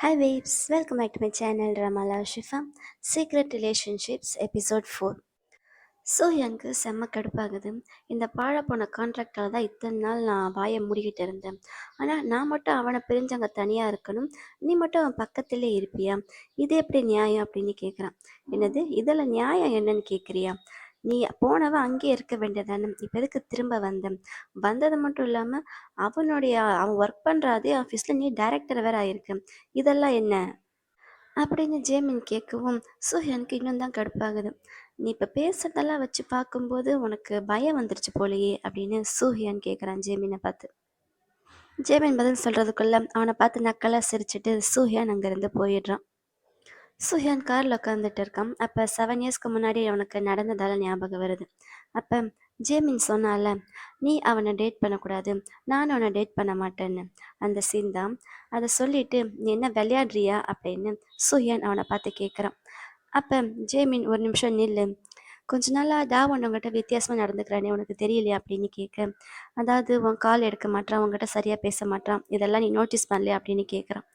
Hi babes, welcome back to my channel Ramala Shifa Secret Relationships Episode 4. So எனக்கு செம்ம கடுப்பாகுது. இந்த பாழப்போன கான்ட்ராக்டால தான் இத்தனை நாள் நான் வாயை மூடிக்கிட்டு இருந்தேன். ஆனால் நான் மட்டும் அவனை பிரிஞ்சு அங்கே தனியாக இருக்கணும், நீ மட்டும் அவன் பக்கத்திலே இருப்பியா? இது எப்படி நியாயம் அப்படின்னு கேட்குறான். என்னது இதில் நியாயம் என்னன்னு கேட்குறியா? நீ போனவன் அங்கேயே இருக்க வேண்டியதானே, இப்போ எதுக்கு திரும்ப வந்தேன்? வந்தது மட்டும் இல்லாமல் அவன் ஒர்க் பண்ணுற அதே ஆஃபீஸில் நீ டைரக்டர் வேற ஆயிருக்கு. இதெல்லாம் என்ன அப்படின்னு ஜேமின் கேட்கவும், ஸோ எனக்கு இன்னும் தான் கடுப்பாகுது. நீ இப்போ பேசுறதெல்லாம் வச்சு பார்க்கும்போது உனக்கு பயம் வந்துருச்சு போலயே அப்படின்னு சூஹியான் கேட்குறான் ஜேமினை பார்த்து. ஜேமின் பதில் சொல்கிறதுக்குள்ள அவனை பார்த்து நக்கலாக சிரிச்சிட்டு சூஹியான் அங்கேருந்து போயிடுறான். சுஹியான் காரில் உட்காந்துட்டு இருக்கான். அப்போ 7 இயர்ஸ்க்கு முன்னாடி அவனுக்கு நடந்ததால ஞாபகம் வருது. அப்போ ஜேமின் சொன்னால, நீ அவனை டேட் பண்ணக்கூடாது, நானும் அவனை டேட் பண்ண மாட்டேன்னு. அந்த சீன் தான். அதை சொல்லிட்டு நீ என்ன விளையாடுறியா அப்படின்னு சுஹியான் அவனை பார்த்து கேட்குறான். அப்போ ஜேமின் ஒரு நிமிஷம் நில்லு, கொஞ்ச நாளாக தாவன் உங்ககிட்ட வித்தியாசமாக நடந்துக்கிறானே உனக்கு தெரியலையா அப்படின்னு கேட்க, அதாவது உன் கால் எடுக்க மாட்டான், உங்ககிட்ட சரியாக பேச மாட்டான், இதெல்லாம் நீ நோட்டீஸ் பண்ணலையா அப்படின்னு கேட்குறான்.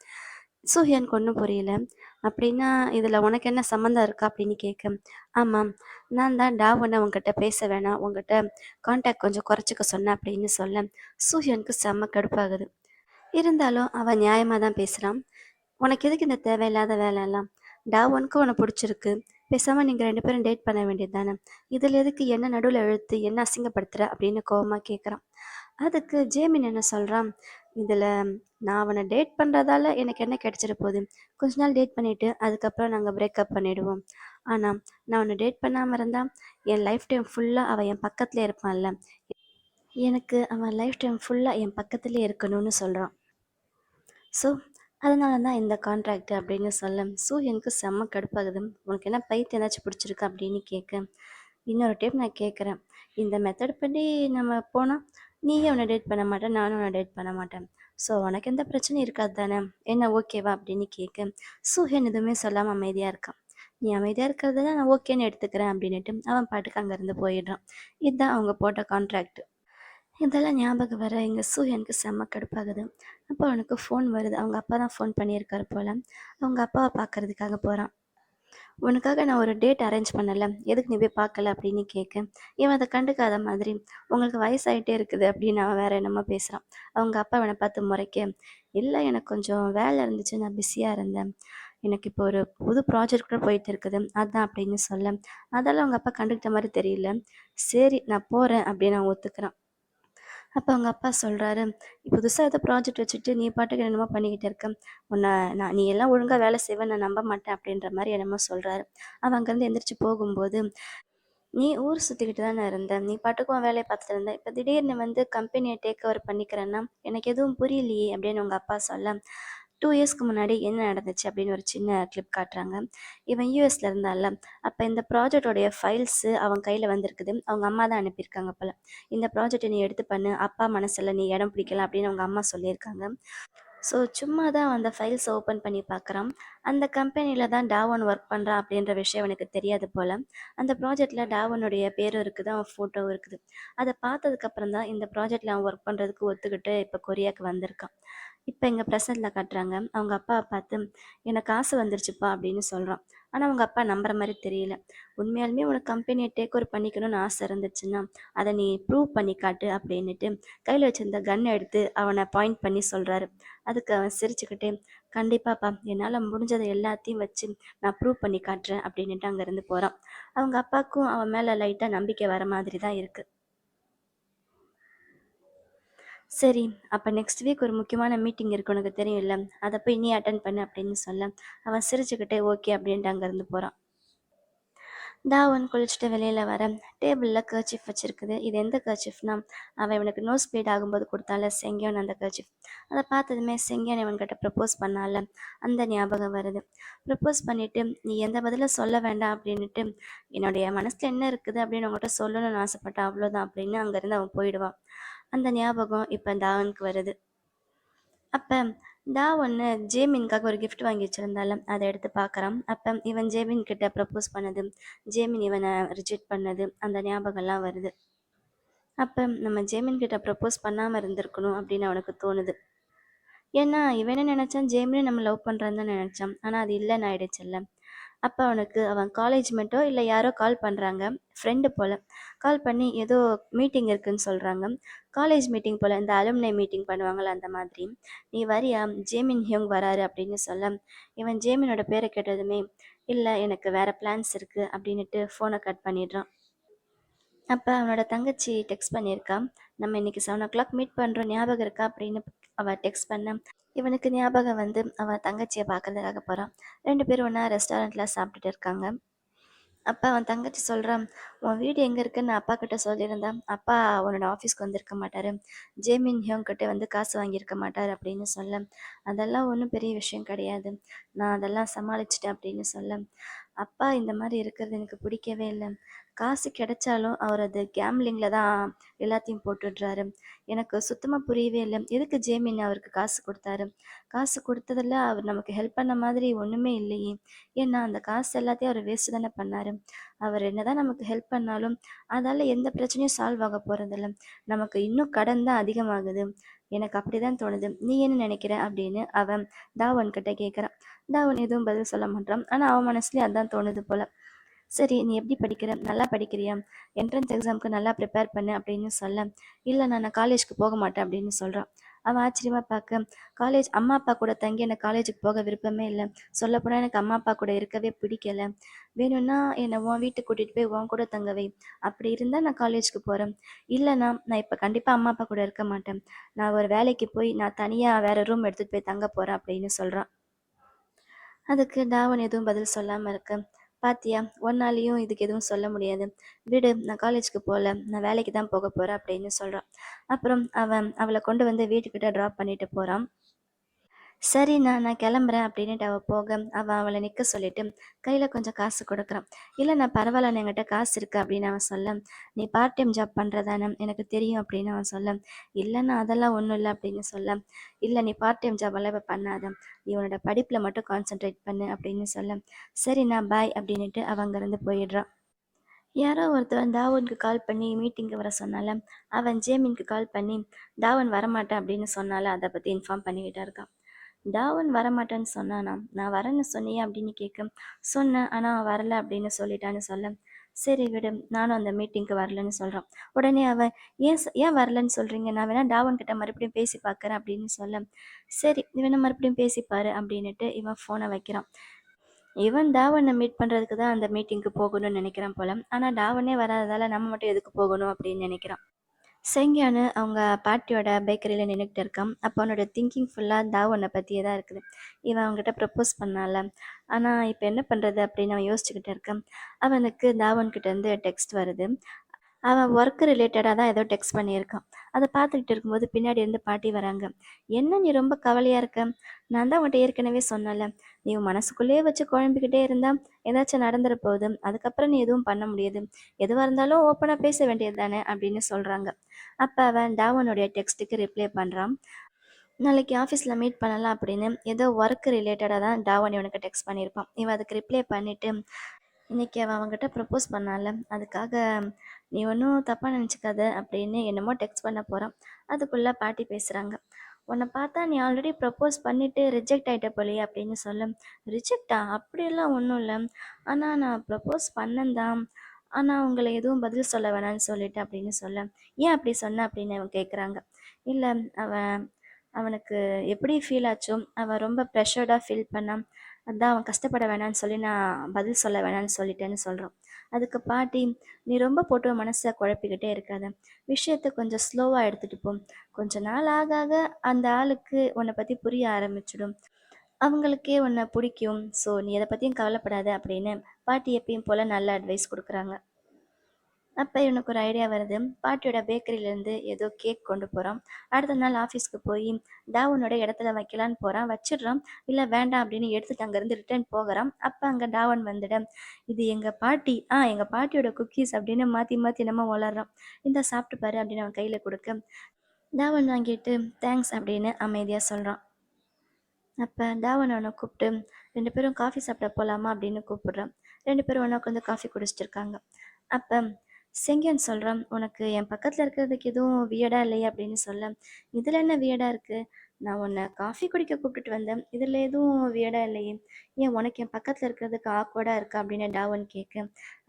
சூஹியானுக்கு ஒன்றும் புரியல. அப்படின்னா இதில் உனக்கு என்ன சம்மந்தம் இருக்கா அப்படின்னு கேட்க, ஆமாம், நான் தான் டாவனை உங்ககிட்ட பேச வேணாம், உங்ககிட்ட கான்டாக்ட் கொஞ்சம் குறைச்சிக்க சொன்னேன் அப்படின்னு சொல்ல சூஹியானுக்கு செம்ம கடுப்பாகுது. இருந்தாலும் அவன் நியாயமாக தான் பேசுகிறான். உனக்கு எதுக்கு இந்த தேவையில்லாத வேலையெல்லாம்? டாவனுக்கு உனக்கு பிடிச்சிருக்கு, பேசாமல் நீங்கள் 2 பேரும் டேட் பண்ண வேண்டியது தானே, இதில் எதுக்கு என்ன நடுவில் இழுத்து என்ன அசிங்கப்படுத்துகிற அப்படின்னு கோவமாக கேட்குறான். அதுக்கு ஜேமின் என்ன சொல்கிறான், இதில் நான் அவனை டேட் பண்ணுறதால எனக்கு என்ன கிடைச்சிட போகுது, கொஞ்ச நாள் டேட் பண்ணிவிட்டு அதுக்கப்புறம் நாங்கள் பிரேக்கப் பண்ணிவிடுவோம். ஆனால் நான் அவனை டேட் பண்ணாமல் இருந்தால் என் லைஃப் டைம் ஃபுல்லாக அவன் என் பக்கத்துலேயே இருப்பான்ல, எனக்கு அவன் லைஃப் டைம் ஃபுல்லாக என் பக்கத்துலேயே இருக்கணும்னு சொல்கிறான். ஸோ அதனால தான் இந்த கான்ட்ராக்ட் அப்படின்னு சொல்ல எனக்கு செம்ம கடுப்பாகுது. உனக்கு என்ன பைத்தியம் ஏதாச்சும் பிடிச்சிருக்கு அப்படின்னு கேட்க, இன்னொரு டைம் நான் கேட்குறேன், இந்த மெத்தட் படி நம்ம போனால் நீயே அவனை டேட் பண்ண மாட்டேன், நானும் அவனை டேட் பண்ண மாட்டேன், ஸோ உனக்கு எந்த பிரச்சனையும் இருக்காது தானே, என்ன ஓகேவா அப்படின்னு கேட்க சூஹன் எதுவுமே சொல்லாமல் அமைதியாக இருக்கான். நீ அமைதியாக இருக்கிறதுல நான் ஓகேன்னு எடுத்துக்கிறேன் அப்படின்ட்டு அவன் பாட்டுக்கு அங்கேருந்து போயிடுறான். இதுதான் அவங்க போட்ட கான்ட்ராக்ட். இதெல்லாம் ஞாபகம் வர எங்கள் எனக்கு செம்ம கடுப்பாகுது. அப்போ அவனுக்கு ஃபோன் வருது. அவங்க அப்பா தான் ஃபோன் பண்ணியிருக்காரு போல். அவங்க அப்பாவை பார்க்கறதுக்காக போகிறான். உனக்காக நான் ஒரு டேட் அரேஞ்ச் பண்ணலை, எதுக்கு நீ போய் பார்க்கல அப்படின்னு கேட்க, இவன் அதை கண்டுக்காத மாதிரி, உங்களுக்கு வயசாகிட்டே இருக்குது அப்படின்னு அவன் வேற என்னமோ பேசுகிறான். அவங்க அப்பா அவனை பார்த்து முறைக்க, இல்லை எனக்கு கொஞ்சம் வேலை இருந்துச்சு, நான் பிஸியாக இருந்தேன், எனக்கு இப்போ ஒரு புது ப்ராஜெக்ட் கூட போயிட்டு இருக்குது, அதான் அப்படின்னு சொல்ல, அதெல்லாம் அவங்க அப்பா கண்டுக்கிட்ட மாதிரி தெரியல. சரி நான் போகிறேன் அப்படின்னு அவன் ஒத்துக்கிறான். அப்போ அவங்க அப்பா சொல்கிறாரு, புதுசாக ஏதோ ப்ராஜெக்ட் வச்சுட்டு நீ பாட்டுக்கு என்னமோ பண்ணிக்கிட்டு இருக்க, உன்னை நீ எல்லாம் ஒழுங்காக வேலை செய்வேன் நான் நம்ப மாட்டேன் அப்படின்ற மாதிரி என்னமோ சொல்கிறாரு. அவன் அங்கேருந்து எந்திரிச்சு போகும்போது, நீ ஊர் சுற்றிக்கிட்டு தானே இருந்த, நீ பாட்டுக்கும் உன் வேலையை பார்த்துட்டு இருந்த, இப்போ திடீர்னு வந்து கம்பெனியை டேக் ஓவர் பண்ணிக்கிறேன்னா எனக்கு எதுவும் புரியலையே அப்படின்னு உங்கள் அப்பா சொல்ல, 2 இயர்ஸ்க்கு முன்னாடி என்ன நடந்துச்சு அப்படின்னு ஒரு சின்ன கிளிப் காட்டுறாங்க. இவன் யூஎஸ்ல இருந்தால, அப்போ இந்த ப்ராஜெக்டோடைய ஃபைல்ஸு அவன் கையில் வந்திருக்குது, அவங்க அம்மா தான் அனுப்பியிருக்காங்க போல். இந்த ப்ராஜெக்டை நீ எடுத்து பண்ணு, அப்பா மனசில் நீ இடம் பிடிக்கலாம் அப்படின்னு அவங்க அம்மா சொல்லியிருக்காங்க. ஸோ சும்மா தான் அந்த ஃபைல்ஸ் ஓப்பன் பண்ணி பார்க்குறான். அந்த கம்பெனியில் தான் டாவன் ஒர்க் பண்ணுறான் அப்படின்ற விஷயம் எனக்கு தெரியாது போல். அந்த ப்ராஜெக்டில் டாவனுடைய பேரும் இருக்குது, அவன் ஃபோட்டோவும் இருக்குது. அதை பார்த்ததுக்கப்புறம் தான் இந்த ப்ராஜெக்டில் அவன் ஒர்க் பண்ணுறதுக்கு ஒத்துக்கிட்டு இப்போ கொரியாவுக்கு வந்திருக்கான். இப்போ எங்கள் ப்ரெசண்டில் காட்டுறாங்க. அவங்க அப்பாவை பார்த்து, எனக்கு காசு வந்துருச்சுப்பா அப்படின்னு சொல்கிறான். ஆனால் அவங்க அப்பா நம்புற மாதிரி தெரியல. உண்மையாலுமே உனக்கு கம்பெனியை டேக் ஓவர் பண்ணிக்கணும்னு ஆசை இருந்துச்சுன்னா அதை நீ ப்ரூவ் பண்ணி காட்டு அப்படின்னுட்டு கையில் வச்சிருந்த கன்னை எடுத்து அவனை பாயிண்ட் பண்ணி சொல்கிறாரு. அதுக்கு அவன் சிரிச்சுக்கிட்டே, கண்டிப்பாப்பா, என்னால் முடிஞ்சதை எல்லாத்தையும் வச்சு நான் ப்ரூவ் பண்ணி காட்டுறேன் அப்படின்னுட்டு அங்கேருந்து போகிறான். அவங்க அப்பாவுக்கும் அவன் மேலே லைட்டாக நம்பிக்கை வர மாதிரி தான் இருக்குது. சரி, அப்போ நெக்ஸ்ட் வீக் ஒரு முக்கியமான மீட்டிங் இருக்கு, உனக்கு தெரியும்ல, அதை போய் நீ அட்டன் பண்ணு அப்படின்னு சொல்ல அவன் சிரிச்சுக்கிட்டே ஓகே அப்படின்ட்டு அங்கேருந்து போகிறான். தாவன் குளிச்சுட்டு வெளியில் வர டேபிளில் கர்ச்சிஃப் வச்சுருக்குது. இது எந்த கர்ச்சிஃப்னா, அவன் இவனுக்கு நோஸ் ப்ளீட் ஆகும்போது கொடுத்தால செங்கியோன் அந்த கர்ச்சிஃப். அதை பார்த்ததுமே செங்கியோன் இவன்கிட்ட ப்ரப்போஸ் பண்ணால அந்த ஞாபகம் வருது. ப்ரப்போஸ் பண்ணிவிட்டு நீ எந்த பதிலும் சொல்ல வேண்டாம் அப்படின்ட்டு, என்னுடைய மனசில் என்ன இருக்குது அப்படின்னு உங்கள்கிட்ட சொல்லணும்னு ஆசைப்பட்டேன், அவ்வளோதான் அப்படின்னு அங்கேருந்து அவன் போயிடுவான். அந்த ஞாபகம் இப்போ தாவனுக்கு வருது. அப்போ ஒன்று ஜேமின்காக ஒரு கிஃப்ட் வாங்கி வச்சுருந்தால அதை எடுத்து பார்க்குறான். அப்போ இவன் ஜேமின் கிட்ட ப்ரப்போஸ் பண்ணது, ஜேமின் இவனை ரிஜெக்ட் பண்ணது, அந்த ஞாபகம்லாம் வருது. அப்போ நம்ம ஜேமின் கிட்ட ப்ரப்போஸ் பண்ணாமல் இருந்திருக்கணும் அப்படின்னு அவனுக்கு தோணுது. ஏன்னா இவன் என்ன நினச்சான், ஜேமினி நம்ம லவ் பண்ணுறான்னு தான் நினச்சான். ஆனால் அது இல்லைன்னு ஆயிடுச்சுல்ல. அப்போ அவனுக்கு அவன் காலேஜ் மேட்டோ இல்லை யாரோ கால் பண்ணுறாங்க, ஃப்ரெண்டு போல். கால் பண்ணி ஏதோ மீட்டிங் இருக்குன்னு சொல்கிறாங்க. காலேஜ் மீட்டிங் போல், இந்த அலுமினை மீட்டிங் பண்ணுவாங்கள்ல அந்த மாதிரி. நீ வரியா, ஜேமின் ஹியோங் வராரு அப்படின்னு சொல்ல, இவன் ஜேமினோட பேரை கேட்டதுமே இல்லை எனக்கு வேறு பிளான்ஸ் இருக்குது அப்படின்னுட்டு ஃபோனை கட் பண்ணிடுறான். அப்போ அவனோட தங்கச்சி டெக்ஸ்ட் பண்ணியிருக்கா, நம்ம இன்னைக்கு 7 o'clock மீட் பண்ணுறோம் ஞாபகம் இருக்கா அப்படின்னு. அவள் டெக்ஸ்ட் பண்ண இவனுக்கு ஞாபகம் வந்து அவன் தங்கச்சியை பார்க்கறதுக்காக போகிறான். 2 பேரும் ஒன்றா ரெஸ்டாரண்ட்டில் சாப்பிட்டுட்டு இருக்காங்க. அப்போ அவன் தங்கச்சி சொல்கிறான், உன் வீடு எங்கே இருக்குன்னு நான் அப்பா கிட்ட சொல்லியிருந்தேன், அப்பா உன்னோட ஆஃபீஸ்க்கு வந்திருக்க மாட்டார், ஜேமின் ஹியோங் கிட்ட வந்து காசு வாங்கியிருக்க மாட்டார் அப்படின்னு சொல்ல, அதெல்லாம் ஒன்றும் பெரிய விஷயம் கிடையாது, நான் அதெல்லாம் சமாளிச்சிட்டேன் அப்படின்னு சொல்ல, அப்பா இந்த மாதிரி இருக்கிறது எனக்கு பிடிக்கவே இல்லை, காசு கிடைச்சாலும் அவர் அது கேம்லிங்கில் தான் எல்லாத்தையும் போட்டுடுறாரு, எனக்கு சுத்தமாக புரியவே இல்லை எதுக்கு ஜேமின் அவருக்கு காசு கொடுத்தாரு, காசு கொடுத்ததில் அவர் நமக்கு ஹெல்ப் பண்ண மாதிரி ஒன்றுமே இல்லையே, ஏன்னா அந்த காசு எல்லாத்தையும் அவர் வேஸ்ட் தானே பண்ணார், அவர் என்னதான் நமக்கு ஹெல்ப் பண்ணாலும் அதால் எந்த பிரச்சனையும் சால்வ் ஆக போகிறதில்ல, நமக்கு இன்னும் கடன் தான் அதிகமாகுது, எனக்கு அப்படி தான் தோணுது, நீ என்ன நினைக்கிற அப்படின்னு அவன் தாவன் கிட்ட கேட்குறான். தாவன் எதுவும் பதில் சொல்ல மாட்டான், ஆனால் அவன் மனசுலேயும் அதான் தோணுது போல. சரி நீ எப்படி படிக்கிற, நல்லா படிக்கிறியா, என்ட்ரன்ஸ் எக்ஸாமுக்கு நல்லா ப்ரிப்பேர் பண்ணு அப்படின்னு சொல்ல, இல்லை நான் காலேஜ்க்கு போக மாட்டேன் அப்படின்னு சொல்கிறான். அவன் ஆச்சரியமாக பார்க்க, காலேஜ் அம்மா அப்பா கூட தங்கி எனக்கு காலேஜுக்கு போக விருப்பமே இல்லை, சொல்லப்போனால் எனக்கு அம்மா அப்பா கூட இருக்கவே பிடிக்கல, வேணும்னா என்னை உன் வீட்டுக்கு கூட்டிகிட்டு போய் உன் கூட தங்க வை, அப்படி இருந்தால் நான் காலேஜுக்கு போகிறேன், இல்லைனா நான் இப்போ கண்டிப்பாக அம்மா அப்பா கூட இருக்க மாட்டேன், நான் ஒரு வேலைக்கு போய் நான் தனியாக வேறு ரூம் எடுத்துகிட்டு போய் தங்க போகிறேன் அப்படின்னு சொல்கிறான். அதுக்கு டாவன் எதுவும் பதில் சொல்லாமல் இருக்க, பாத்தியா ஒன்னாலையும் இதுக்கு எதுவும் சொல்ல முடியாது, விடு நான் காலேஜுக்கு போகல, நான் வேலைக்கு தான் போக போகிறேன் அப்படின்னு சொல்கிறான். அப்புறம் அவன் அவளை கொண்டு வந்து வீட்டுக்கிட்ட ட்ராப் பண்ணிட்டு போகிறான். சரிண்ணா நான் கிளம்புறேன் அப்படின்னுட்டு அவள் போக, அவன் அவளை நிற்க சொல்லிட்டு கையில் கொஞ்சம் காசு கொடுக்குறான். இல்லை நான் பரவாயில்ல என்கிட்ட காசு இருக்குது அப்படின்னு அவன் சொல்ல, நீ பார்ட் டைம் ஜாப் பண்ணுறதானே எனக்கு தெரியும் அப்படின்னு அவன் சொல்ல, இல்லைண்ணா அதெல்லாம் ஒன்றும் இல்லை அப்படின்னு சொல்ல, இல்லை நீ பார்ட் டைம் ஜாப் எல்லாம் இப்போ பண்ணாத, நீ உன்னோட படிப்பில் மட்டும் கான்சென்ட்ரேட் பண்ணு அப்படின்னு சொல்ல, சரிண்ணா பாய் அப்படின்ட்டு அவன் அங்கேருந்து போயிடுறான். யாரோ ஒருத்தவன் தாவூனுக்கு கால் பண்ணி மீட்டிங்கு வர சொன்னால, அவன் ஜேமின்க்கு கால் பண்ணி தாவன் வரமாட்டேன் அப்படின்னு சொன்னால அதை பற்றி இன்ஃபார்ம் பண்ணிக்கிட்டே இருக்கான். டாவன் வரமாட்டேன்னு சொன்னானா, நான் வரேன்னு சொன்னியே அப்படின்னு கேட்க, சொன்னேன் ஆனால் அவன் வரல அப்படின்னு சொல்லிட்டான்னு சொல்ல, சரி விடு நானும் அந்த மீட்டிங்க்கு வரலன்னு சொல்கிறான். உடனே அவன் ஏன் வரலன்னு சொல்கிறீங்க, நான் வேணா டாவன் கிட்ட மறுபடியும் பேசி பார்க்குறேன் அப்படின்னு சொல்ல, சரி இவனை மறுபடியும் பேசிப்பாரு அப்படின்னுட்டு இவன் ஃபோனை வைக்கிறான். இவன் டாவனை மீட் பண்ணுறதுக்கு தான் அந்த மீட்டிங்க்கு போகணும்னு நினைக்கிறான் போல, ஆனால் டாவனே வராததால் நம்ம மட்டும் எதுக்கு போகணும் அப்படின்னு நினைக்கிறான். செங்கியானு அவங்க பாட்டியோட பேக்கரியில் நின்றுக்கிட்டு இருக்கான். அப்போ அவனோட திங்கிங் ஃபுல்லாக தாவனை பற்றியே தான் இருக்குது. இவன் அவங்ககிட்ட ப்ரப்போஸ் பண்ணால, ஆனால் இப்போ என்ன பண்ணுறது அப்படின்னு அவன் யோசிச்சுக்கிட்டு இருக்கான். அவனுக்கு தாவன்கிட்டேருந்து டெக்ஸ்ட் வருது. அவன் ஒர்க் ரிலேட்டடாக தான் ஏதோ டெக்ஸ்ட் பண்ணியிருக்கான். அதை பார்த்துக்கிட்டு இருக்கும்போது பின்னாடி இருந்து பாட்டி வராங்க. என்ன நீ ரொம்ப கவலையாக இருக்க, நான் தான் உன்கிட்ட ஏற்கனவே சொன்னல, நீ உன் மனசுக்குள்ளேயே வச்சு குழம்பிக்கிட்டே இருந்தா ஏதாச்சும் நடந்துட போகுது, அதுக்கப்புறம் நீ எதுவும் பண்ண முடியாது, எதுவாக இருந்தாலும் ஓப்பனாக பேச வேண்டியது தானே அப்படின்னு சொல்கிறாங்க. அப்போ அவன் டாவனுடைய டெக்ஸ்ட்டுக்கு ரிப்ளை பண்ணுறான். நாளைக்கு ஆஃபீஸில் மீட் பண்ணலாம் அப்படின்னு ஏதோ ஒர்க் ரிலேட்டடாக தான் டாவன் இவனுக்கு டெக்ஸ்ட் பண்ணியிருப்பான். இவன் அதுக்கு ரிப்ளை பண்ணிவிட்டு, இன்றைக்கி அவன் அவங்ககிட்ட ப்ரப்போஸ் பண்ணால, அதுக்காக நீ ஒன்றும் தப்பாக நினச்சிக்காத அப்படின்னு என்னமோ டெக்ஸ்ட் பண்ண போகிறான். அதுக்குள்ளே பாட்டி பேசுகிறாங்க. உன்னை பார்த்தா நீ ஆல்ரெடி ப்ரப்போஸ் பண்ணிவிட்டு ரிஜெக்ட் ஆகிட்ட போலையே அப்படின்னு சொல்ல, ரிஜெக்டா அப்படியெல்லாம் ஒன்றும் இல்லை, ஆனால் நான் ப்ரப்போஸ் பண்ணேன் தான், ஆனால் உங்களை எதுவும் பதில் சொல்ல வேணான்னு சொல்லிட்டு அப்படின்னு சொல்ல, ஏன் அப்படி சொன்ன அப்படின்னு அவன் கேட்குறாங்க. இல்லை அவனுக்கு எப்படி ஃபீல் ஆச்சோ, அவன் ரொம்ப ப்ரெஷர்டாக ஃபீல் பண்ணான், அதான் அவன் கஷ்டப்பட வேணான்னு சொல்லி நான் பதில் சொல்ல வேணான்னு சொல்லிட்டேன்னு சொல்கிறான். அதுக்கு பாட்டி, நீ ரொம்ப போட்டு மனசை குழப்பிக்கிட்டே இருக்காத, விஷயத்தை கொஞ்சம் ஸ்லோவாக எடுத்துகிட்டு போ, கொஞ்ச நாள் ஆக ஆக அந்த ஆளுக்கு உன்னை பற்றி புரிய ஆரம்பிச்சிடும், அவங்களுக்கே உன்னை பிடிக்கும், ஸோ நீ எதை பற்றியும் கவலைப்படாத அப்படின்னு பாட்டி எப்பயும் போல் நல்ல அட்வைஸ் கொடுக்குறாங்க. அப்போ இவனுக்கு ஒரு ஐடியா வருது. பாட்டியோட பேக்கரியிலேருந்து ஏதோ கேக் கொண்டு போகிறான். அடுத்த நாள் ஆஃபீஸ்க்கு போய் டாவனோட இடத்துல வைக்கலான்னு போகிறான், வச்சிடுறான். இல்லை வேண்டாம் அப்படின்னு எடுத்துகிட்டு அங்கேருந்து ரிட்டர்ன் போகிறான். அப்போ அங்கே டாவன் வந்துட, இது எங்கள் பாட்டி எங்கள் பாட்டியோட குக்கீஸ் அப்படின்னு மாற்றி மாற்றி நம்ம வளர்றான், இந்த சாப்பிட்டு பாரு அப்படின்னு அவன் கையில் கொடுக்க, டாவன் வாங்கிட்டு தேங்க்ஸ் அப்படின்னு அமைதியாக சொல்கிறான். அப்போ டாவன் அவனை கூப்பிட்டு, 2 பேரும் காஃபி சாப்பிட போகலாமா அப்படின்னு கூப்பிடுறான். 2 பேரும் ஒன்றா உட்காந்து காஃபி குடிச்சிட்டு இருக்காங்க. அப்போ செங்கியன் சொல்கிறான், உனக்கு என் பக்கத்தில் இருக்கிறதுக்கு எதுவும் வியடாக இல்லையா அப்படின்னு சொல்ல, இதில் என்ன வியடாக இருக்குது, நான் உன்னை காஃபி குடிக்க கூப்பிட்டுட்டு வந்தேன். இதில் எதுவும் வியடா இல்லையே? ஏன் உனக்கு என் பக்கத்தில் இருக்கிறதுக்கு ஆக்வர்டாக இருக்கா அப்படின்னு டாவன் கேட்க,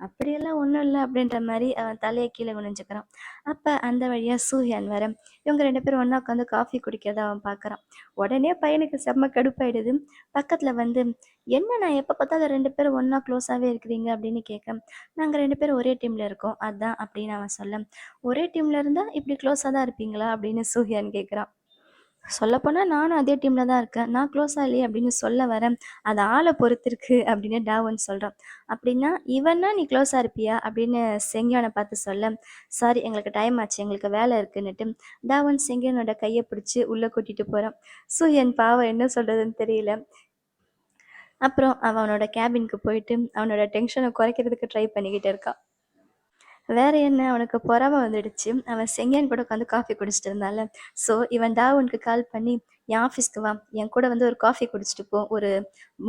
அப்படியெல்லாம் ஒன்றும் இல்லை அப்படின்ற மாதிரி அவன் தலையை கீழே குனிஞ்சுக்கிறான். அப்போ அந்த வழியாக சூஹியான் வர இவங்க 2 பேரும் ஒன்றா உட்காந்து காஃபி குடிக்கிறத அவன் பார்க்குறான். உடனே பையனுக்கு செம்ம கடுப்பாயிடுது. பக்கத்தில் வந்து, என்ன நான் எப்போ பார்த்தாலும் 2 பேரும் ஒன்றா க்ளோஸாகவே இருக்கிறீங்க அப்படின்னு கேட்க, நாங்கள் 2 பேரும் ஒரே டீமில் இருக்கோம் அதான் அப்படின்னு அவன் சொல்ல, ஒரே டீமில் இருந்தால் இப்படி க்ளோஸாக தான் இருப்பீங்களா அப்படின்னு சூஹியான் கேட்குறான். சொல்லப்போனால் நானும் அதே டீமில் தான் இருக்கேன், நான் க்ளோஸாக இல்லையே அப்படின்னு சொல்ல வரேன். அது ஆளை பொறுத்து இருக்கு அப்படின்னு டாவன் சொல்கிறான். அப்படின்னா இவன்னா நீ க்ளோஸாக இருப்பியா அப்படின்னு செங்கியோனை பார்த்து சொல்ல, சாரி எங்களுக்கு டைம் ஆச்சு, எங்களுக்கு வேலை இருக்குன்னுட்டு டாவன் செங்கியோனோட கையை பிடிச்சி உள்ளே கூட்டிகிட்டு போகிறான். சூயன் பாவம் என்ன சொல்கிறதுன்னு தெரியல. அப்புறம் அவனோட கேபினுக்கு போயிட்டு அவனோட டென்ஷனை குறைக்கிறதுக்கு ட்ரை பண்ணிக்கிட்டு இருக்கான். வேற என்ன, அவனுக்கு பொறாம வந்துடுச்சு. அவன் செங்கேன் கூட உட்காந்து காஃபி குடிச்சிட்டு இருந்தால. ஸோ இவன் டாவுனுக்கு கால் பண்ணி, என் ஆஃபீஸ்க்கு வா, என் கூட வந்து ஒரு காஃபி குடிச்சிட்டு போ, ஒரு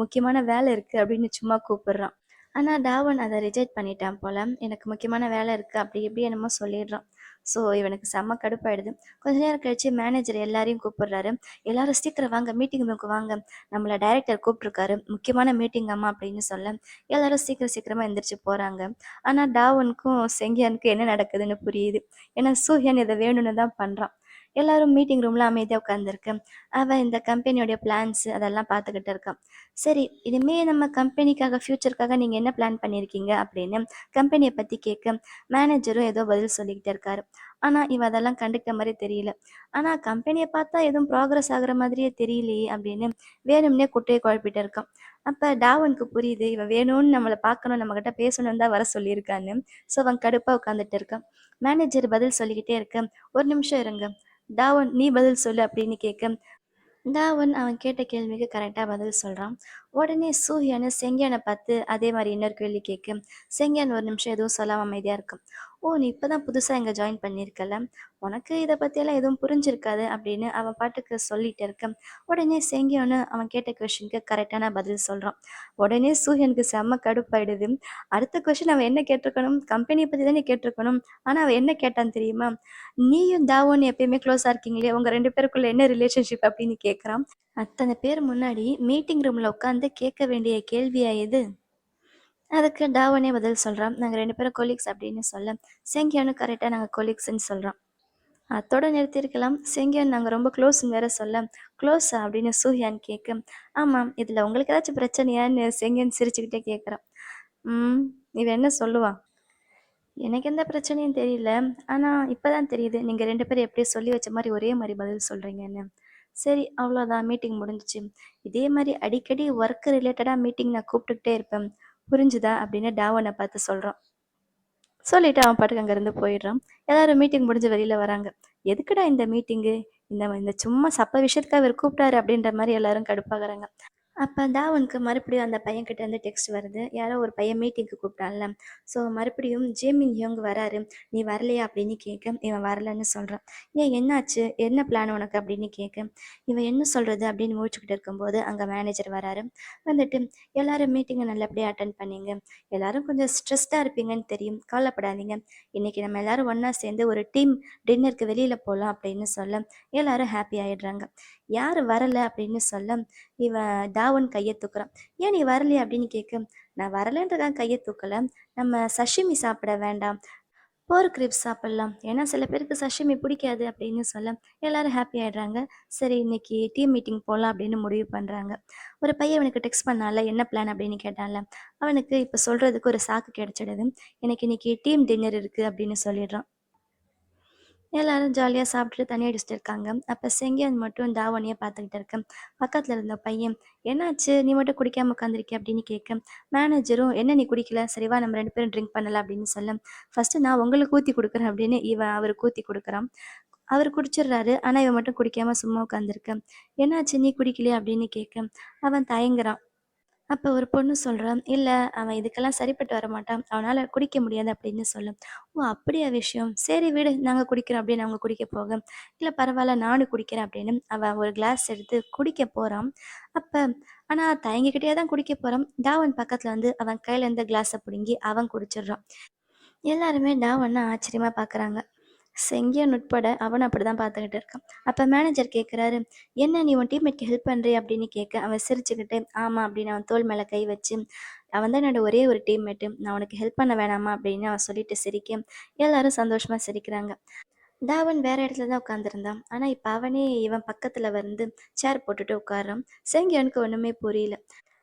முக்கியமான வேலை இருக்குது அப்படின்னு சும்மா கூப்பிடுறான். ஆனால் டாவன் அதை ரிஜெக்ட் பண்ணிட்டான் போல. எனக்கு முக்கியமான வேலை இருக்குது அப்படி இப்படி என்னமோ சொல்லிடுறான். ஸோ இவனுக்கு செம்ம கடுப்பாயிடுது. கொஞ்ச நேரம் கழிச்சு மேனேஜர் எல்லாரையும் கூப்பிடுறாரு. எல்லாரும் சீக்கிரம் வாங்க, மீட்டிங் ரூமுக்கு வாங்க, நம்மளை டைரக்டர் கூப்பிட்ருக்காரு, முக்கியமான மீட்டிங் அம்மா அப்படின்னு சொல்ல எல்லாரும் சீக்கிரம் சீக்கிரமாக எந்திரிச்சு போகிறாங்க. ஆனால் டாவனுக்கும் செங்கியானுக்கும் என்ன நடக்குதுன்னு புரியுது. ஏன்னா சூஹியன் இதை வேணும்னு தான் பண்ணுறான். எல்லாரும் மீட்டிங் ரூமில் அமைதியாக உட்காந்துருக்கு. அவன் இந்த கம்பெனியோடைய பிளான்ஸ் அதெல்லாம் பார்த்துக்கிட்டு இருக்கான். சரி, இனிமேல் நம்ம கம்பெனிக்காக ஃப்யூச்சருக்காக நீங்கள் என்ன பிளான் பண்ணியிருக்கீங்க அப்படின்னு கம்பெனியை பற்றி கேட்க மேனேஜரும் ஏதோ பதில் சொல்லிக்கிட்டே இருக்காரு. ஆனால் இவன் அதெல்லாம் கண்டுக்கிற மாதிரி தெரியல. ஆனால் கம்பெனியை பார்த்தா எதுவும் ப்ராக்ரஸ் ஆகுற மாதிரியே தெரியலையே அப்படின்னு வேணும்னே குட்டையை குழப்பிட்டு இருக்கான். அப்போ டாவனுக்கு புரியுது, இவன் வேணும்னு நம்மளை பார்க்கணும், நம்மக்கிட்ட பேசணும்னு தான் வர சொல்லியிருக்கான்னு. ஸோ அவன் கடுப்பாக உட்காந்துட்டு இருக்கான். மேனேஜர் பதில் சொல்லிக்கிட்டே இருக்க, ஒரு நிமிஷம் இருங்க டாவன், நீ பதில் சொல்லு அப்படின்னு கேட்க டாவன் அவன் கேட்ட கேள்விக்கு கரெக்டாக பதில் சொல்கிறான். உடனே சூஹியானு செங்கியானை பார்த்து அதே மாதிரி இன்னொரு கேள்வி கேட்க செங்கியான் ஒரு நிமிஷம் எதுவும் சொல்லாமல் அமைதியாக இருக்கும். ஓ, நீ இப்போ தான் புதுசாக இங்கே ஜாயின் பண்ணியிருக்கல, உனக்கு இதை பற்றியெல்லாம் எதுவும் புரிஞ்சிருக்காது அப்படின்னு அவன் பாட்டுக்கு சொல்லிட்டு இருக்க உடனே செங்கியானு அவன் கேட்ட கொஷினுக்கு கரெக்டான பதில் சொல்கிறான். உடனே சூஹியனுக்கு செம்ம கடுப்பாயிடுது. அடுத்த கொஷின் அவன் என்ன கேட்டிருக்கணும், கம்பெனியை பற்றி தானே கேட்டிருக்கணும். ஆனால் அவன் என்ன கேட்டான் தெரியுமா, நீயும் தாவோன்னு எப்பயுமே க்ளோஸாக இருக்கீங்களே, உங்கள் 2 பேருக்குள்ள என்ன ரிலேஷன்ஷிப் அப்படின்னு கேட்குறான். அத்தனை பேர் முன்னாடி மீட்டிங் ரூமில் உட்காந்து கேட்க வேண்டிய கேள்வியா இது? அதுக்கு டாவனே பதில் சொல்கிறான், நாங்கள் 2 பேரும் கொலீக்ஸ் அப்படின்னு சொல்ல செங்கியானு கரெக்டாக நாங்கள் கொலீக்ஸ்ன்னு சொல்கிறான். அத்தோட நிறுத்தியிருக்கலாம். செங்கியான் நாங்கள் ரொம்ப க்ளோஸ்ன்னு வேற சொல்ல, க்ளோஸா அப்படின்னு சூஹியான் கேட்க, ஆமாம், இதில் உங்களுக்கு ஏதாச்சும் பிரச்சனையான்னு செங்கியான் சிரிச்சுக்கிட்டே கேட்குறான். இவன் என்ன சொல்லுவான், எனக்கு எந்த பிரச்சனையும் தெரியல, ஆனால் இப்போ தான் தெரியுது நீங்கள் 2 பேரும் எப்படியோ சொல்லி வச்ச மாதிரி ஒரே மாதிரி பதில் சொல்கிறீங்கன்னு. சரி, அவ்வளோதான், மீட்டிங் முடிஞ்சிச்சு. இதே மாதிரி அடிக்கடி ஒர்க் ரிலேட்டடாக மீட்டிங் நான் கூப்பிட்டுக்கிட்டே இருப்பேன், புரிஞ்சுதா அப்படின்னு டாவனை பார்த்து சொல்கிறான். சொல்லிட்டு அவன் பாட்டுக்கு அங்கேருந்து போயிடுறான். எல்லாரும் மீட்டிங் முடிஞ்சு வெளியில் வராங்க. எதுக்குடா இந்த மீட்டிங்கு, இந்த இந்த சும்மா சப்ப விஷயத்துக்காக அவர் கூப்பிட்டாரு அப்படின்ற மாதிரி எல்லாரும் கடுப்பாகிறாங்க. அப்போ தாவனுக்கு மறுபடியும் அந்த பையன்கிட்ட இருந்து டெக்ஸ்ட் வருது, யாரோ ஒரு பையன் மீட்டிங்க்கு கூப்பிட்டான்ல. ஸோ மறுபடியும் ஜேமின் யோங் வராரு, நீ வரலையா அப்படின்னு கேட்க இவன் வரலன்னு சொல்கிறான். ஏன் என்னாச்சு, என்ன பிளான் உனக்கு அப்படின்னு கேட்க இவன் என்ன சொல்கிறது அப்படின்னு முடிச்சுக்கிட்டு இருக்கும்போது அங்கே மேனேஜர் வராரு. வந்துட்டு, எல்லாரும் மீட்டிங்கை நல்லபடியாக அட்டன் பண்ணீங்க, எல்லாரும் கொஞ்சம் ஸ்ட்ரெஸ்டாக இருப்பீங்கன்னு தெரியும், கவலைப்படாதீங்க, இன்றைக்கி நம்ம எல்லாரும் ஒன்றா சேர்ந்து ஒரு டீம் டின்னருக்கு வெளியில் போகலாம் அப்படின்னு சொல்ல எல்லாரும் ஹாப்பி ஆகிடுறாங்க. யார் வரலை அப்படின்னு சொல்ல இவன் டாவன் கையை தூக்குறான். ஏன் நீ வரலையே அப்படின்னு கேட்க, நான் வரலன்றதான் கையை தூக்கலை, நம்ம சஷிமி சாப்பிட வேண்டாம், போர்க் ரிப்ஸ் சாப்பிட்லாம், ஏன்னா சில பேருக்கு சஷிமி பிடிக்காது அப்படின்னு சொல்ல எல்லாரும் ஹாப்பி ஆகிடுறாங்க. சரி, இன்னைக்கு டீம் மீட்டிங் போகலாம் அப்படின்னு முடிவு பண்ணுறாங்க. ஒரு பையன் அவனுக்கு டெக்ஸ்ட் பண்ணால, என்ன பிளான் அப்படின்னு கேட்டான்ல, அவனுக்கு இப்போ சொல்கிறதுக்கு ஒரு சாக்கு கிடச்சிடுது. எனக்கு இன்னைக்கு டீம் டின்னர் இருக்குது அப்படின்னு சொல்லிடுறான். எல்லாரும் ஜாலியாக சாப்பிட்டுட்டு தண்ணி அடிச்சுட்டு இருக்காங்க. அப்போ செங்கியன் மட்டும் தாவணியை பார்த்துக்கிட்டு இருக்கேன். பக்கத்தில் இருந்த பையன், என்னாச்சு நீ மட்டும் குடிக்காமல் உட்காந்துருக்கே அப்படின்னு கேட்க மேனேஜரும், என்ன நீ குடிக்கல, சரிவா நம்ம 2 பேரும் ட்ரிங்க் பண்ணலாம் அப்படின்னு சொல்ல, ஃபஸ்ட்டு நான் உங்களுக்கு ஊற்றி கொடுக்குறேன் அப்படின்னு இவன் அவருக்கு ஊற்றி கொடுக்குறான். அவர் குடிச்சிடுறாரு. ஆனால் இவன் மட்டும் குடிக்காமல் சும்மா உட்காந்துருக்கேன். என்னாச்சு நீ குடிக்கலையே அப்படின்னு கேட்க அவன் தயங்குறான். அப்போ ஒரு பொண்ணு சொல்கிறான், இல்லை அவன் இதுக்கெல்லாம் சரிப்பட்டு வரமாட்டான், அவனால் குடிக்க முடியாது அப்படின்னு சொல்லும். ஓ, அப்படியா விஷயம், சரி விடு, நாங்கள் குடிக்கிறோம் அப்படின்னு அவங்க குடிக்க போக, இல்லை பரவாயில்ல நானும் குடிக்கிறேன் அப்படின்னு அவன் ஒரு கிளாஸ் எடுத்து குடிக்க போகிறான். அப்போ ஆனால் தயங்கிக்கிட்டே தான் குடிக்க போகிறான். டாவன் பக்கத்தில் வந்து அவன் கையில் இருந்த கிளாஸை பிடுங்கி அவன் குடிச்சிடுறான். எல்லாருமே டாவன்னா ஆச்சரியமாக பார்க்குறாங்க. செங்கியன் உட்பட அவனும் அப்படிதான் பார்த்துக்கிட்டு இருக்கான். அப்போ மேனேஜர் கேட்குறாரு, என்ன நீ உன் டீம்மேட்க்கு ஹெல்ப் பண்ணுறிய அப்படின்னு கேட்க, அவன் சிரிச்சுக்கிட்டு ஆமாம் அப்படின்னு அவன் தோள் மேலே கை வச்சு, அவன் தான் என்னோட ஒரே ஒரு டீம்மேட்டு, நான் உனக்கு ஹெல்ப் பண்ண வேணாமா அப்படின்னு அவன் சொல்லிட்டு சிரிக்க, எல்லாரும் சந்தோஷமாக சிரிக்கிறாங்க. தாவன் வேற இடத்துல தான் உட்காந்துருந்தான். ஆனால் இப்போ அவனே இவன் பக்கத்தில் வந்து சேர் போட்டுட்டு உட்காரான். செங்கியனுக்கு ஒன்றுமே புரியல.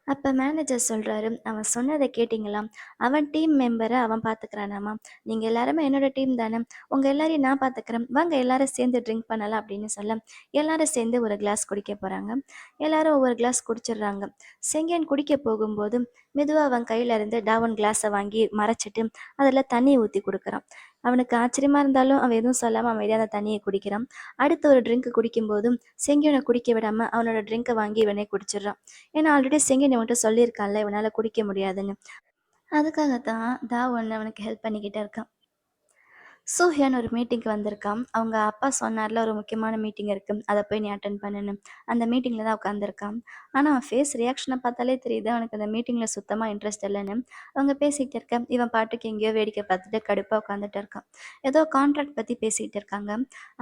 அப்போ மேனேஜர் சொல்கிறாரு, அவன் சொன்னதை கேட்டிங்களா? அவன் டீம் மெம்பரை அவன் பார்த்துக்கிறானாமா. நீங்கள் எல்லாருமே என்னோட டீம் தானே, உங்கள் எல்லாரையும் நான் பார்த்துக்கிறேன், வாங்க எல்லாரும் சேர்ந்து ட்ரிங்க் பண்ணலாம் அப்படின்னு சொல்ல, எல்லாரும் சேர்ந்து ஒரு கிளாஸ் குடிக்க போகிறாங்க. எல்லாரும் ஒவ்வொரு கிளாஸ் குடிச்சிடுறாங்க. செங்கேன் குடிக்க போகும்போது மெதுவாக அவன் கையில இருந்து டாவன் கிளாஸை வாங்கி மறைச்சிட்டு அதில் தண்ணி ஊற்றி கொடுக்குறான். அவனுக்கு ஆச்சரியமா இருந்தாலும் அவன் எதுவும் சொல்லாமல் அமைதியாக அந்த தண்ணியை குடிக்கிறான். அடுத்த ஒரு ட்ரிங்க் குடிக்கும்போதும் செங்கியனை குடிக்க விடாமல் அவனோட ட்ரிங்கை வாங்கி இவனே குடிச்சிடுறான். ஏன்னா ஆல்ரெடி செங்கியன் இவன்கிட்ட சொல்லியிருக்கான்ல இவனால் குடிக்க முடியாதுன்னு. அதுக்காகத்தான் தாவன் அவனுக்கு ஹெல்ப் பண்ணிக்கிட்டே இருக்கான். சூஹியான் ஒரு மீட்டிங்க்கு வந்திருக்கான். அவங்க அப்பா சொன்னார்ல ஒரு முக்கியமான மீட்டிங் இருக்கு, அதை போய் நீ அட்டென்ட் பண்ணணும். அந்த மீட்டிங்கில் தான் உட்காந்துருக்கான். ஆனால் அவன் ஃபேஸ் ரியாக்ஷனை பார்த்தாலே தெரியுது அவனுக்கு அந்த மீட்டிங்கில் சுத்தமாக இன்ட்ரெஸ்ட் இல்லைன்னு. அவங்க பேசிகிட்டு இருக்க இவன் பாட்டுக்கு எங்கேயோ வேடிக்கை பார்த்துட்டு கடுப்பாக உட்காந்துட்டு இருக்கான். ஏதோ கான்ட்ராக்ட் பற்றி பேசிகிட்டு இருக்காங்க.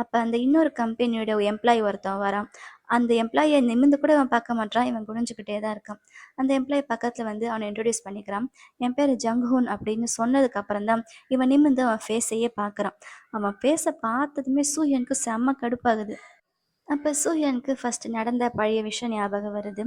அப்போ அந்த இன்னொரு கம்பெனியோட எம்ப்ளாயி ஒருத்தன் வரான். அந்த எம்ப்ளாயை நிமிர்ந்து கூட அவன் பார்க்க மாட்டான். இவன் குனிஞ்சுக்கிட்டே தான் இருக்கான். அந்த எம்ப்ளாயி பக்கத்தில் வந்து அவனை இன்ட்ரடியூஸ் பண்ணிக்கிறான். என் பேர் ஜங்ஹூன் அப்படின்னு சொன்னதுக்கு அப்புறம் தான் இவன் நிமிர்ந்து அவன் ஃபேஸையே பார்க்குறான். அவன் ஃபேஸை பார்த்ததுமே சூயனுக்கு செம்ம கடுப்பாகுது. அப்போ சூயனுக்கு ஃபஸ்ட்டு நடந்த பழைய விஷயம் ஞாபகம் வருது.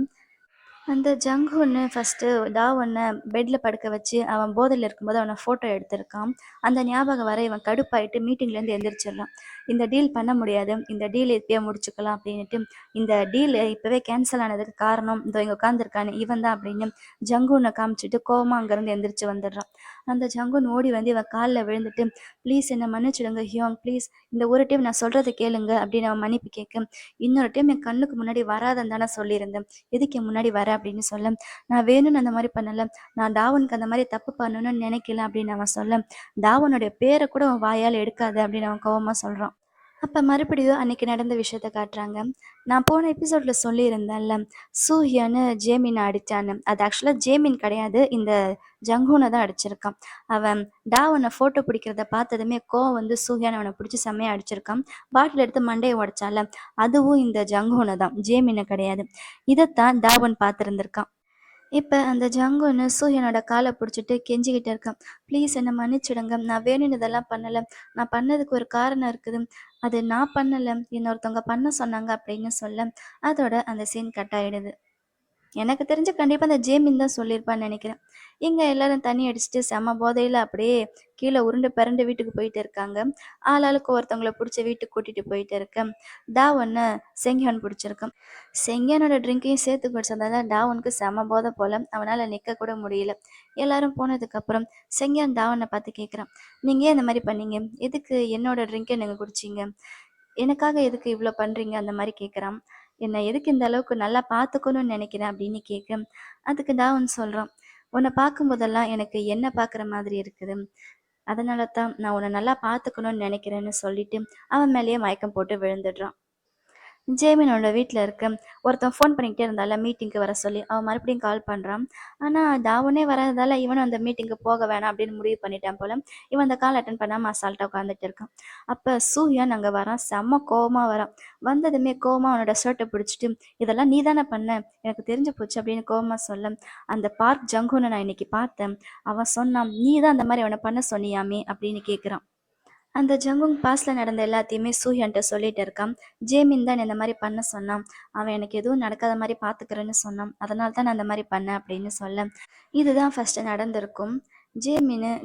அந்த ஜங்ஹூன்னு ஃபஸ்ட்டு தாவனை பெட்டில் படுக்க வச்சு அவன் போதையில் இருக்கும்போது அவனை ஃபோட்டோ எடுத்திருக்கான். அந்த ஞாபகம் வர இவன் கடுப்பாயிட்டு மீட்டிங்லேருந்து எந்திரிச்சிடறான். இந்த டீல் பண்ண முடியாது, இந்த டீல் இப்பயே முடிச்சுக்கலாம் அப்படின்ட்டு, இந்த டீல் இப்போவே கேன்சல் ஆனதுக்கு காரணம் இந்த இங்கே உட்காந்துருக்கானு இவன் தான் அப்படின்னு ஜங்கூனை காமிச்சிட்டு கோவமாக அங்கேருந்து எந்திரிச்சு வந்துடுறான். அந்த ஜங்கூன் ஓடி வந்து இவன் காலில் விழுந்துட்டு, ப்ளீஸ் என்னை மன்னிச்சிடுங்க ஹியோங், ப்ளீஸ் இந்த ஒரு டைம் நான் சொல்கிறத கேளுங்க அப்படின்னு அவன் மன்னிப்பு கேட்க, இன்னொரு டைம் என் கண்ணுக்கு முன்னாடி வராதன்னு தானே சொல்லியிருந்தேன், எதுக்கு என் முன்னாடி வர அப்படின்னு சொல்ல, நான் வேணும்னு அந்த மாதிரி பண்ணலை, நான் டாவனுக்கு அந்த மாதிரி தப்பு பண்ணணும்னு நினைக்கல அப்படின்னு அவன் சொல்ல, டாவனுடைய பேரை கூட அவன் வாயால் எடுக்காது அப்படின்னு அவன் கோவமாக சொல்கிறான். அப்போ மறுபடியும் அன்னைக்கு நடந்த விஷயத்த காட்டுறாங்க. நான் போன எபிசோடில் சொல்லியிருந்தேன்ல, சூஹியான்னு ஜேமினை அடித்தான்னு. அது ஆக்சுவலாக ஜேமின் கிடையாது, இந்த ஜங்கூனை தான் அடிச்சிருக்கான். அவன் டாவனை ஃபோட்டோ பிடிக்கிறத பார்த்ததுமே கோவம் வந்து சூஹியான் அவனை பிடிச்சி செம்மையாக அடிச்சிருக்கான். பாட்டில் எடுத்து மண்டையை உடைச்சால, அதுவும் இந்த ஜங்கூனை தான், ஜேமினை கிடையாது. இதைத்தான் டாவன் பார்த்துருந்துருக்கான். இப்போ அந்த ஜங்குன்னு சூரியனோட காலை பிடிச்சிட்டு கெஞ்சிக்கிட்டு இருக்கான். ப்ளீஸ் என்னை மன்னிச்சிடுங்க, நான் வேணும்னு இதெல்லாம் பண்ணலை, நான் பண்ணதுக்கு ஒரு காரணம் இருக்குது, அது நான் பண்ணலை, இன்னொருத்தவங்க பண்ண சொன்னாங்க அப்படின்னு சொல்ல, அதோட அந்த சீன் கட் ஆகிடுது. எனக்கு தெரிஞ்சு கண்டிப்பாக அந்த ஜேமின் தான் சொல்லியிருப்பான்னு நினைக்கிறேன். இங்கே எல்லாரும் தண்ணி அடிச்சுட்டு செம போதையில் அப்படியே கீழே உருண்டு பிறண்டு வீட்டுக்கு போயிட்டு இருக்காங்க. ஆளாளுக்கு ஒருத்தவங்கள பிடிச்சி வீட்டுக்கு கூட்டிகிட்டு போயிட்டு இருக்கேன். டாவன்னு செங்கியான் பிடிச்சிருக்கேன். செங்கியானோட ட்ரிங்கையும் சேர்த்து குடிச்சதால டாவனுக்கு செம போதை போல் அவனால் நிற்க கூட முடியல. எல்லாரும் போனதுக்கப்புறம் செங்கியான் டாவனை பார்த்து கேட்குறான், நீங்கள் ஏன் இந்த மாதிரி பண்ணீங்க, எதுக்கு என்னோட ட்ரிங்கை நீங்கள் குடிச்சிங்க, எனக்காக எதுக்கு இவ்வளோ பண்ணுறீங்க அந்த மாதிரி கேட்குறான். என்னை எதுக்கு இந்த அளவுக்கு நல்லா பார்த்துக்கணும்னு நினைக்கிறேன் அப்படின்னு கேட்க, அதுக்கு டாவன் சொல்கிறான், உன்னை பார்க்கும்போதெல்லாம் எனக்கு என்ன பார்க்குற மாதிரி இருக்குது, அதனால தான் நான் உன்னை நல்லா பார்த்துக்கணும்னு நினைக்கிறேன்னு சொல்லிட்டு அவன் மேலேயே மயக்கம் போட்டு விழுந்துடுறான். ஜேமினோட வீட்டில் இருக்க ஒருத்தன் ஃபோன் பண்ணிக்கிட்டே இருந்தால மீட்டிங்க்கு வர சொல்லி அவன் மறுபடியும் கால் பண்ணுறான். ஆனால் தாவனே வராததால் இவனும் அந்த மீட்டிங்க்கு போக வேணாம் அப்படின்னு முடிவு பண்ணிட்டான் போல. இவன் அந்த கால் அட்டன் பண்ணாமல் அசால்ட்டாக உட்காந்துட்டு இருக்கான். அப்போ சூர்யான் அங்கே வரான், செம்ம கோவமாக வரான். வந்ததுமே கோவமாக அவனோட ஷர்ட்டை பிடிச்சிட்டு, இதெல்லாம் நீ தானே பண்ண, எனக்கு தெரிஞ்சு போச்சு அப்படின்னு கோவமாக சொல்ல, அந்த பார்க் ஜங்குனை நான் இன்னைக்கு பார்த்தேன், அவன் சொன்னான் நீ தான் அந்த மாதிரி அவனை பண்ண சொன்னியாமே அப்படின்னு கேட்குறான். அந்த ஜங்குங் பாஸ்டில் நடந்த எல்லாத்தையுமே சூஹியான்ட்ட சொல்லிட்டு இருக்கான். ஜேமின் தான் இந்த மாதிரி பண்ண சொன்னான், அவன் எனக்கு எதுவும் நடக்காத மாதிரி பார்த்துக்கிறேன்னு சொன்னான், அதனால தான் நான் அந்த மாதிரி பண்ணேன் அப்படின்னு சொல்ல, இதுதான் ஃபஸ்ட்டு நடந்திருக்கும்.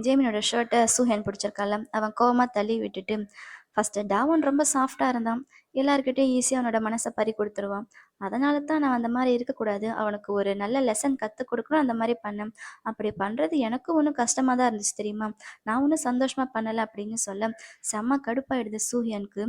ஜேமினோட ஷர்ட்டை சூஹியான் பிடிச்சிருக்கால, அவன் கோவமாக தள்ளி விட்டுட்டு, ஃபஸ்ட்டு டாவன் ரொம்ப சாஃப்டாக இருந்தான், எல்லாருக்கிட்டையும் ஈஸியாக அவனோட மனசை பறி கொடுத்துருவான், அதனால தான் நான் அந்த மாதிரி இருக்கக்கூடாது, அவனுக்கு ஒரு நல்ல லெசன் கற்றுக் கொடுக்கணும் அந்த மாதிரி பண்ணேன், அப்படி பண்ணுறது எனக்கும் ஒன்றும் கஷ்டமாக தான் இருந்துச்சு தெரியுமா, நான் ஒன்றும் சந்தோஷமாக பண்ணலை அப்படின்னு சொல்ல செம்ம கடுப்பாயிடுது சூஹியானுக்கு.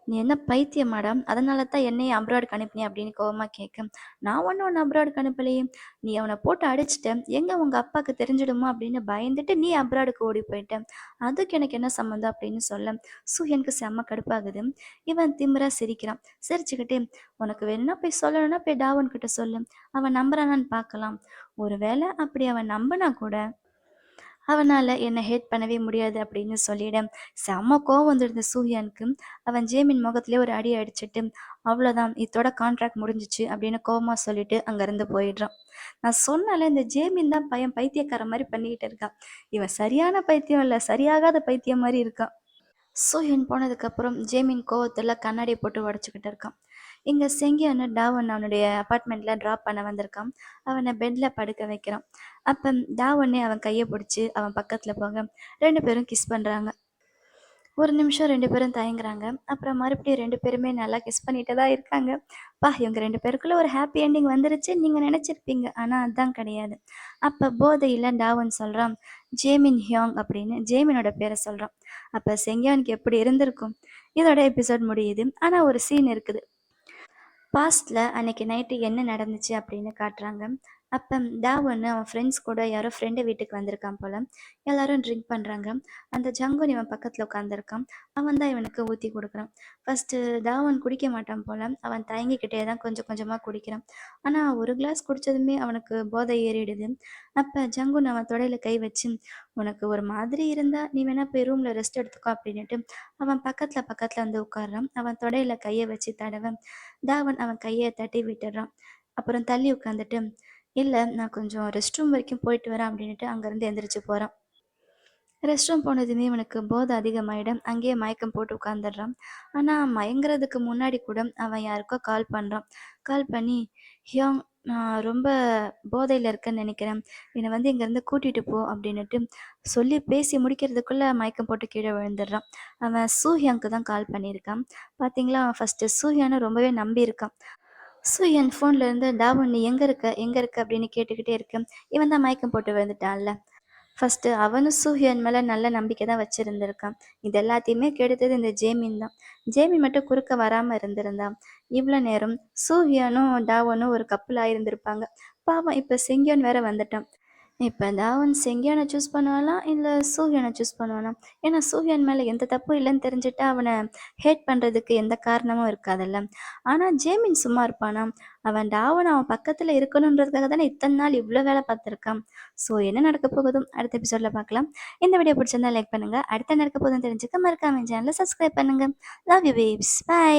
நீ என்ன பைத்தியமாடா, அதனால தான் என்னையே அப்ராடுக்கு அனுப்பினே அப்படின்னு கோவமாக கேட்க, நான் ஒன்று அப்ராடுக்கு அனுப்பலையே, நீ அவனை போட்டு அடிச்சிட்ட, எங்கே உங்கள் அப்பாவுக்கு தெரிஞ்சிடுமா அப்படின்னு பயந்துட்டு நீ அப்ராடுக்கு ஓடி போயிட்ட, அதுக்கு எனக்கு என்ன சம்மந்தம் அப்படின்னு சொல்ல சூரியனுக்கு செம்ம கடுப்பாகுது. இவன் திமிரா சிரிக்கிறான். சிரிச்சுக்கிட்டே, உனக்கு வேணும்னா போய் சொல்லணும்னா போய் டாவன் கிட்ட சொல்லு, அவன் நம்புறானான்னு பார்க்கலாம், ஒருவேளை அப்படி அவன் நம்பினா கூட அவனால என்ன ஹேட் பண்ணவே முடியாது அப்படின்னு சொல்லிட, செம்ம கோவம் வந்துடுது சூர்யானுக்கு. அவன் ஜேமின் முகத்திலே ஒரு அடி அடிச்சுட்டு, அவ்வளோதான் இதோட கான்ட்ராக்ட் முடிஞ்சிச்சு அப்படின்னு கோவமா சொல்லிட்டு அங்கேருந்து போயிடுறான். நான் சொன்னேன்ல, இந்த ஜேமின் தான் பையன் பைத்தியக்காரன் மாதிரி பண்ணிக்கிட்டு இருக்கான். இவன் சரியான பைத்தியம் இல்லை, சரியாகாத பைத்தியம் மாதிரி இருக்கான். சூயன் போனதுக்கப்புறம் ஜேமின் கோவத்தில் கண்ணாடி போட்டு உடச்சிக்கிட்டு இருக்கான். இங்கே செங்கியான்னு டாவன் அவனுடைய அப்பார்ட்மெண்ட்டில் ட்ராப் பண்ண வந்திருக்கான். அவனை பெட்டில் படுக்க வைக்கிறான். அப்போ டாவன்னே அவன் கையை பிடிச்சி அவன் பக்கத்தில் போக 2 பேரும் கிஸ் பண்ணுறாங்க. ஒரு நிமிஷம் 2 பேரும் தயங்குறாங்க. அப்புறம் மறுபடியும் 2 பேருமே நல்லா கிஸ் பண்ணிட்டு தான் இருக்காங்க. இவங்க 2 பேருக்குள்ள ஒரு ஹாப்பி எண்டிங் வந்துருச்சு நீங்க நினைச்சிருப்பீங்க. ஆனா அதான் கிடையாது. அப்ப போதையில டாவன் சொல்றான், ஜேமின் ஹியோங் அப்படின்னு ஜேமினோட பேரை சொல்றான். அப்ப செங்கியானுக்கு எப்படி இருந்திருக்கும்? இதோட எபிசோட் முடியுது. ஆனா ஒரு சீன் இருக்குது. பாஸ்ட்ல அன்னைக்கு நைட்டு என்ன நடந்துச்சு அப்படின்னு காட்டுறாங்க. அப்போ டாவன்னு அவன் ஃப்ரெண்ட்ஸ் கூட யாரோ ஃப்ரெண்டு வீட்டுக்கு வந்திருக்கான் போல. எல்லாரும் ட்ரிங்க் பண்ணுறாங்க. அந்த ஜங்குன் இவன் பக்கத்தில் உட்காந்துருக்கான். அவன் தான் இவனுக்கு ஊற்றி கொடுக்குறான். ஃபஸ்ட்டு டாவன் குடிக்க மாட்டான் போல. அவன் தயங்கிக்கிட்டே தான் கொஞ்சம் கொஞ்சமாக குடிக்கிறான். ஆனால் ஒரு கிளாஸ் குடித்ததுமே அவனுக்கு போதை ஏறிடுது. அப்போ ஜங்குன் அவன் தொடையில கை வச்சு, உனக்கு ஒரு மாதிரி இருந்தால் நீ வேணா போய் ரூமில் ரெஸ்ட் எடுத்துக்கோ அப்படின்ட்டு அவன் பக்கத்தில் வந்து உட்கார்றான். அவன் தொடையில கையை வச்சு தடவை டாவன் அவன் கையை தட்டி விட்டுறான். அப்புறம் தள்ளி உட்காந்துட்டு, இல்லை நான் கொஞ்சம் ரெஸ்ட் ரூம் வரைக்கும் போயிட்டு வரேன் அப்படின்ட்டு அங்கேருந்து எந்திரிச்சு போகிறான். ரெஸ்ட் ரூம் போனதுமே இவனுக்கு போதை அதிகமாயிடும். அங்கேயே மயக்கம் போட்டு உட்காந்துடுறான். ஆனால் மயங்குறதுக்கு முன்னாடி கூட அவன் யாருக்கோ கால் பண்ணுறான். கால் பண்ணி, ஹியோங் நான் ரொம்ப போதையில் இருக்கேன்னு நினைக்கிறேன், என்னை வந்து இங்கேருந்து கூட்டிகிட்டு போ அப்படின்னுட்டு சொல்லி பேசி முடிக்கிறதுக்குள்ளே மயக்கம் போட்டு கீழே விழுந்துடுறான். அவன் சூஹியாங்க்கு தான் கால் பண்ணியிருக்கான். பார்த்தீங்களா, ஃபஸ்ட்டு சூஹியானை ரொம்பவே நம்பியிருக்கான். என் ஃபோன்லேருந்து டாவன் நீ எங்கே இருக்க எங்கே இருக்க அப்படின்னு கேட்டுக்கிட்டே இருக்கேன். இவன் தான் மயக்கம் போட்டு விழுந்துட்டான்ல. ஃபஸ்ட்டு அவனும் சூஹியான் மேலே நல்ல நம்பிக்கை தான் வச்சுருந்துருக்கான். இது எல்லாத்தையுமே கெடுத்தது இந்த ஜேமின் தான். ஜேமின் மட்டும் குறுக்க வராமல் இருந்திருந்தான் இவ்வளோ நேரம் சூஹியானும் டாவனும் ஒரு கப்பலாக இருந்திருப்பாங்க. பாவம் இப்போ செங்கியோன் வேற வந்துட்டான். இப்போ டாவன் செங்கியானை சூஸ் பண்ணுவானா இல்லை சூஹியானை சூஸ் பண்ணுவானா? ஏன்னா சூஹியான் மேலே எந்த தப்பும் இல்லைன்னு தெரிஞ்சுட்டா அவனை ஹேட் பண்ணுறதுக்கு எந்த காரணமும் இருக்காதுல்ல. ஆனால் ஜேமின் சும்மா இருப்பானா? அவன் டாவன் அவன் பக்கத்தில் இருக்கணுன்றதுக்காக தானே இத்தனை நாள் இவ்வளோ வேலை பார்த்துருக்கான். ஸோ என்ன நடக்க போகுதும் அடுத்த எபிசோடில் பார்க்கலாம். இந்த வீடியோ பிடிச்சிருந்தா லைக் பண்ணுங்கள். அடுத்த நடக்க போதும் தெரிஞ்சுக்க மறக்காம சேனலை சப்ஸ்கிரைப் பண்ணுங்கள். Love you babes. பை.